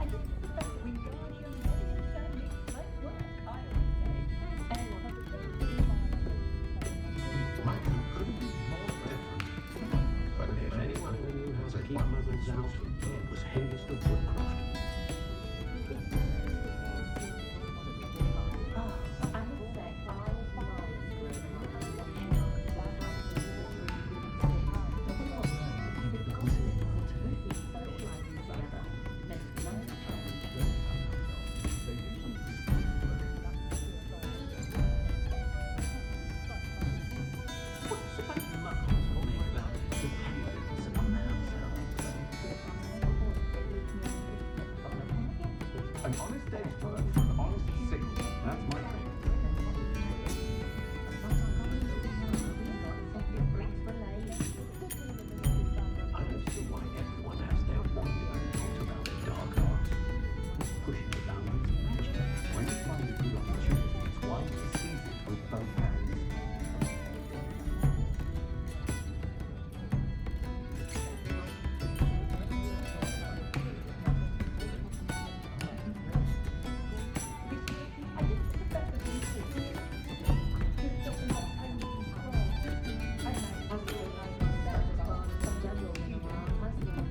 I didn't suspect Wingardium Leviosa makes light work, I always say. My two couldn't be more different. But if anyone who knew how to keep mothers out, it was Hengist of Woodcroft. I would say I was What's about the muggles or maybe about the penguins among the house elves? An honest day's work for an honest signal. That's my thing. I don't see why everyone has their wonder and talks about the dark arts. It's pushing the boundaries of magic. When you find a good opportunity, it's wise to seize it with both hands. I didn't suspect the witches. Just something like potions and scrolls. I imagine he organized himself as part of some general student.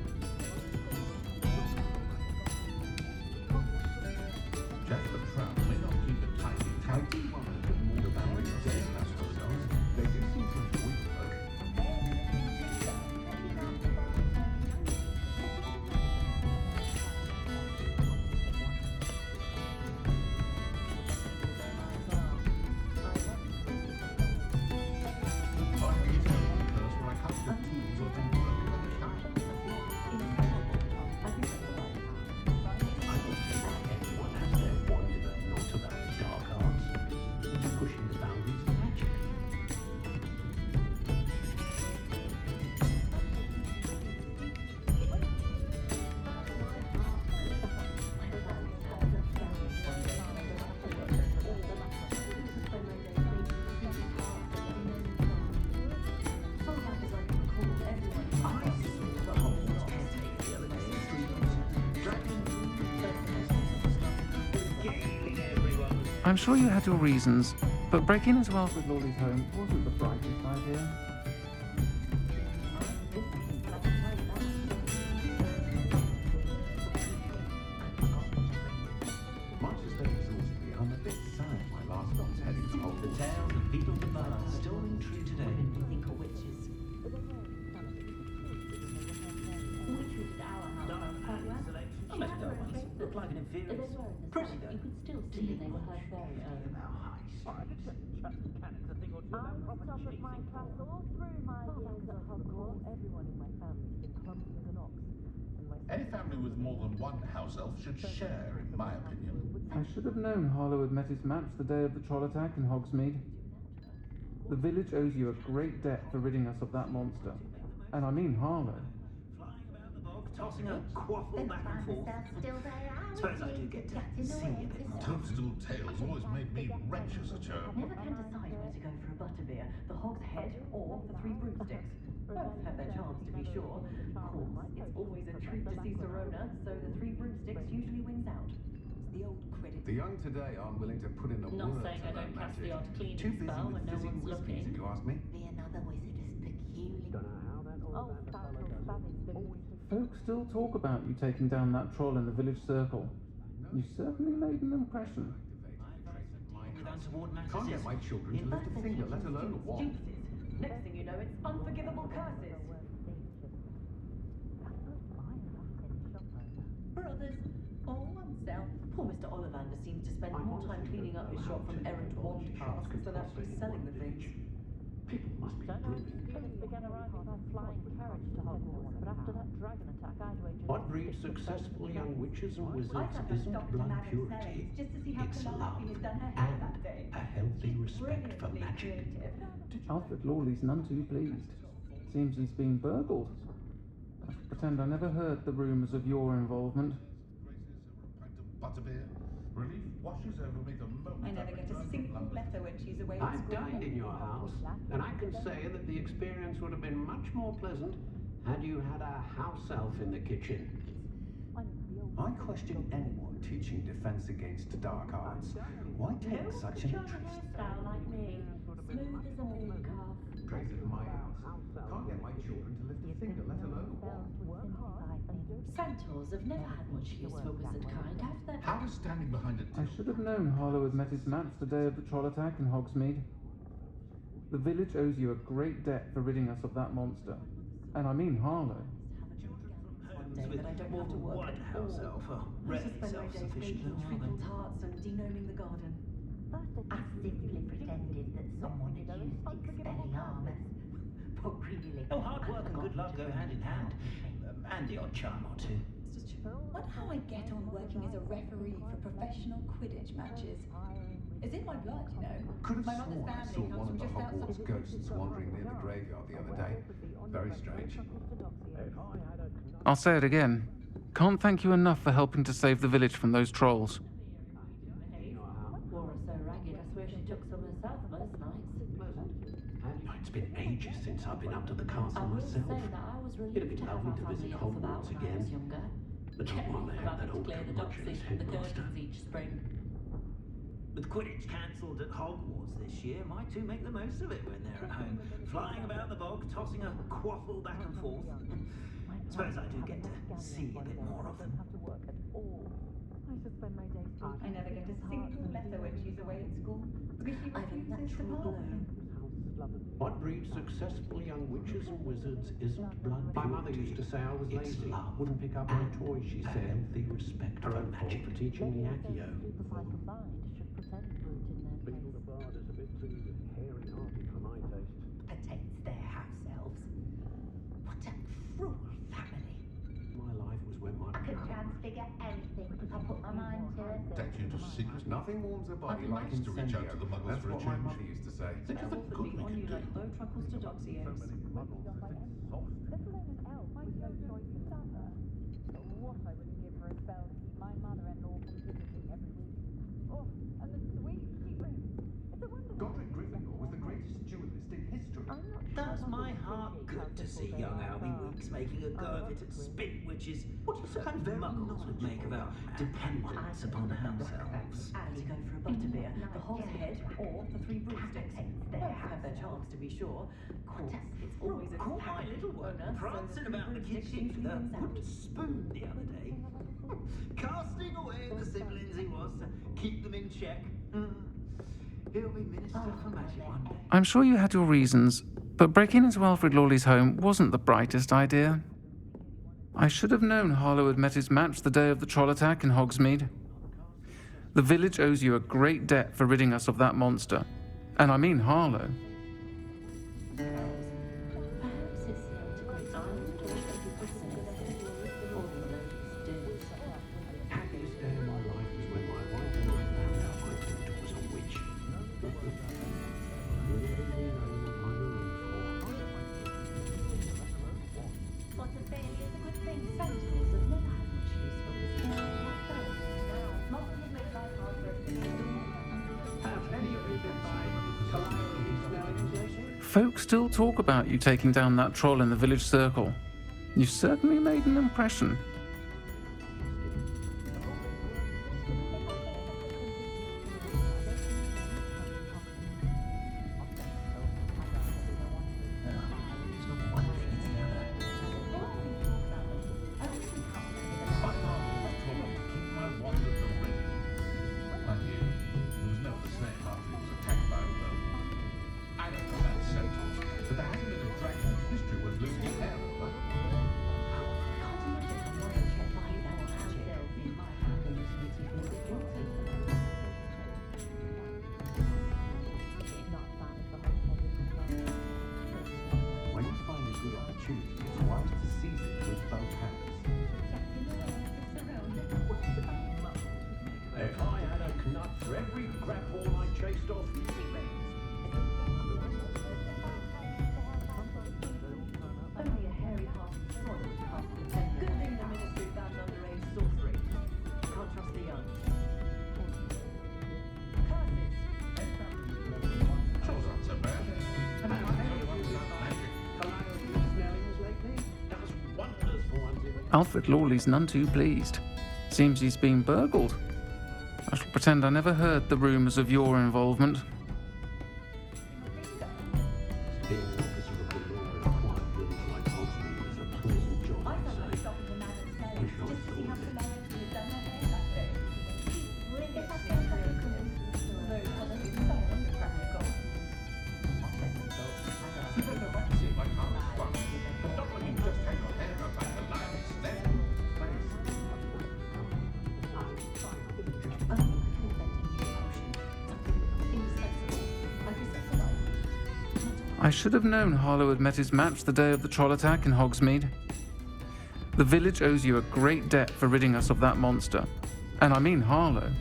Jasper Trout may not keep a tidy I tally. do wonder a bit more about what you're saying about ourselves. They do seem to enjoy the work. But it's no curse where I can't get tools or do work of any kind. I don't see why everyone has their wonder and not about the dark arts. It's pushing the boundaries of magic. I saw the Hogwarts test the other day in the streets. Dragging regaling everyone. I'm sure you had your reasons, but breaking his wealth with Lolly's home wasn't the brightest idea. Much as they exhausted me, I'm a bit sad my last one's heading to The Hogwarts. tales of Beetle the Bard still ring true today. Women we think are witches. Witches at our house. Dark Patty's selection. I met a girl once. Looked like an inferior. They were in the Pretty sky. though. You could still see they were her very own. About high street. Cannons a thing or two about proper chasing form. all through my years at Hogwarts. Everyone in my family's been clumsy as an ox. And my Any family with more than one house elf should share, in my opinion. I should have known Harlow had met his match the day of the troll attack in Hogsmeade. The village owes you a great debt for ridding us of that monster. And I mean Harlow. Flying about the bog, tossing a quaffle Then back and find forth. myself still there. Suppose I do get to see a bit more. Toadstool tales always made me wretch as a child. Never can decide where to go for a butterbeer, the Hog's Head or the Three Broomsticks. Both have their charms, to be sure. Courts always a treat to see Serona, so the three broomsticks usually wins out. It's the old credit. The young today aren't willing to put in the Not work saying to I learn don't cast magic. the odd cleaning Too busy spell with when no fizzing one's whiskies, looking. if you ask me. Be another wizard as peculiar. Don't know how that or Oh, that South fellow does Spanish it. village. Folk still talk about you taking down that troll in the village circle. You certainly made an impression. With untoward matters Can't get is- my children to lift a finger, let alone a wand. Jinxes. Next thing you know, it's unforgivable curses. Brothers, all oneself. Poor Mr. Ollivander seems to spend more time cleaning up his shop from errant wand casts than actually selling the things. People must be Don't know if brilliant. students began arriving by flying carriage to Hogwarts, but after that dragon attack, I'd wager What breeds successful young witches and I wizards thought I isn't stopped to blood Madame purity, Selleys just to see how it's love Calliope has done her hair that day. and a healthy respect for Brilliantly magic. creative. Alfred Lawley's none too pleased. Seems he's been burgled. I shall pretend I never heard the rumours of your involvement. Graces over a pint of butterbeer. Relief washes over me the moment I never get a return from single London. letter when she's away at I've school. dined in your house, and I can say that the experience would have been much more pleasant had you had a house elf in the kitchen. I question anyone teaching defense against dark arts. Why take such an interest? hairstyle like me. Smooth as a moon calf. Tracy's my house. Can't get my children to lift a finger, let alone a wand. Centaurs have never had much use for wizard kind, have they? How does standing behind a I should have known Harlow had met his match the day of the troll attack in Hogsmeade. The village owes you a great debt for ridding us of that monster. And I mean Harlow. One day that I don't have to work One at house all. elf are I rarely just spend my days self-sufficient, baking though, are they? treacle tarts and denoming the garden. I simply pretended that someone had used Expelliarmus. But really, Oh, hard work and I've good luck got go to hand in go hand. now. And the odd charm or two. Wonder how I get on working as a referee for professional Quidditch matches. It's in my blood, you know. Could have My mother's sworn I family saw comes one from of the just Hogwarts outside. ghosts wandering near the graveyard the other day. Very strange. I'll say it again. Can't thank you enough for helping to save the village from those trolls. Wore her so ragged, I swear she took some herself most nights. Oh, it's been ages since I've been up to the castle I will say myself. that I was It'd relieved be to have lovely my to family visit elf about Hogwarts when I was again. younger. But not while they have Having that to old clear the curmudgeon doxy as from the headmaster. curtains each spring. With Quidditch cancelled at Hogwarts this year, my two make the most of it when they're at home, flying about the bog, tossing a quaffle back and forth. Suppose I do get to see a bit more of them. I should spend my days I never get a single letter when she's away at school because she I've a refuses to natural pass glow. them. What breeds successful young witches and wizards isn't blood purity. My mother used to say I was It's lazy. love Wouldn't pick up my and toys, she a said. healthy respect Her for own fault magic. for teaching me Accio. Combined should pretend root in their Beetle place. the Bard is a bit too hairy-hearted for my taste. Pertains their house elves. What a cruel family. My life was when my... I could transfigure anything if I put my mind to it. Debt you to secret. Nothing warms a body I'd like like to reach out to the muggles That's for a what my change. mother used to say. Think of the Elves that good beat we on can you do. like low truckles to doxy So eggs. many muggles that it's soft. Let alone an elf. My no choice but love her. But what I wouldn't give for a spell to keep my mother-in-law from visiting every week. Oh, and the sweet she brings. It's a wonder. Godric Gryffindor was the greatest duelist in history. I'm not sure Does my muggles heart appreciate good how to see simple they young are. Albie Weeks making a go of it at spit witches? What do you suppose muggles would make of our dependence upon house elves? And to go for a butterbeer, the Hog's Head or the three broomsticks. Both have their charms to be sure. Of course, it's always a Caught my little one owner, so prancing the about the broomsticks kitchen with usually a wins out. wooden spoon the other day. Casting away the siblings he was to keep them in check. He'll be minister for magic one day. I'm sure you had your reasons, but breaking into Alfred Lawley's home wasn't the brightest idea. I should have known Harlow had met his match the day of the troll attack in Hogsmeade. The village owes you a great debt for ridding us of that monster. And I mean Harlow. Perhaps it's the antiquated island or people say all the ladies do. Happiest day of my life was when my wife and I found out my daughter was a witch. Really know what I'm in What a failure is a good thing. Centaurs have never had much use for wizard kind. Muggles have made life hard for us to do. Have any of you been by Calliope smelling lately? Folk still talk about you taking down that troll in the village circle. You certainly made an impression. When you find a good opportunity, it's wise to seize it with both hands. If I had a knut for every grapple I chased off, Only a hairy-hearted sod would cast the defender. Good thing the Ministry banned underage sorcery. Can't trust the young. Curses. Sure, not so bad. and how many of you have magic calliope smellings lately? Does wonders for one's image. Alfred Lawley's none too pleased. Seems he's been burgled. I shall pretend I never heard the rumours of your involvement. Being an officer of the law in a quiet village like Hogsmeade is a pleasant job, I I'd felt like say. stopping the man at the We cellar should just to see how all Calliope had done her hair that day. Bring it back in for Although possibly someone on the crack of gold. You don't know what to see, like how it's fun. But not when you just hang your head up like the lion's then. I should have known Harlow had met his match the day of the troll attack in Hogsmeade. The village owes you a great debt for ridding us of that monster. And I mean Harlow.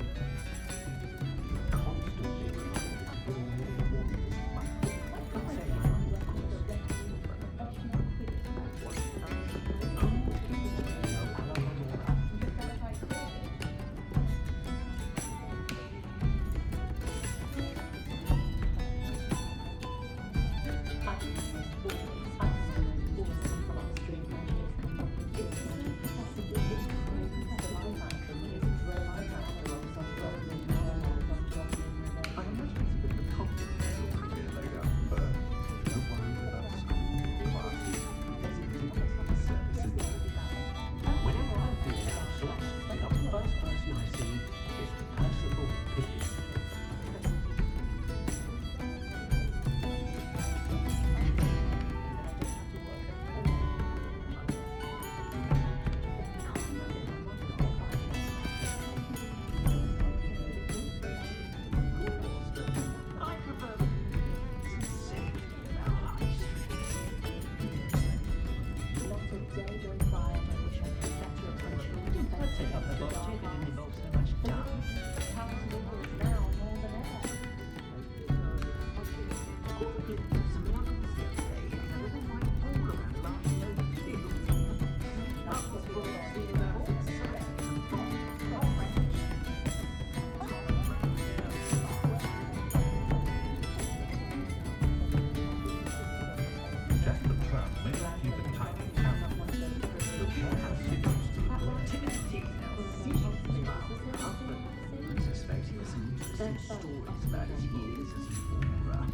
stories about his years as an aura.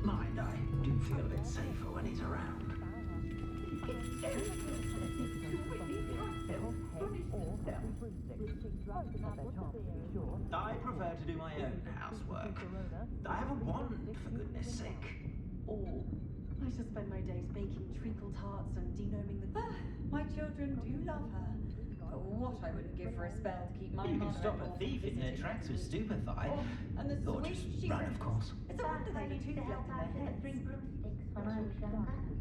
Mind, I do feel a bit safer when he's around. I prefer to do my own housework. I have a wand, for goodness sake. All. I shall spend my days baking treacle tarts and denoming the... My children do love her. But what I wouldn't give for a spell to keep my You can mother stop a off thief in their visiting. tracks with stupefy. And the Or sweet just she run, wrote. of course. It's a wonder they need tooth left in their heads. Broomsticks when I was younger.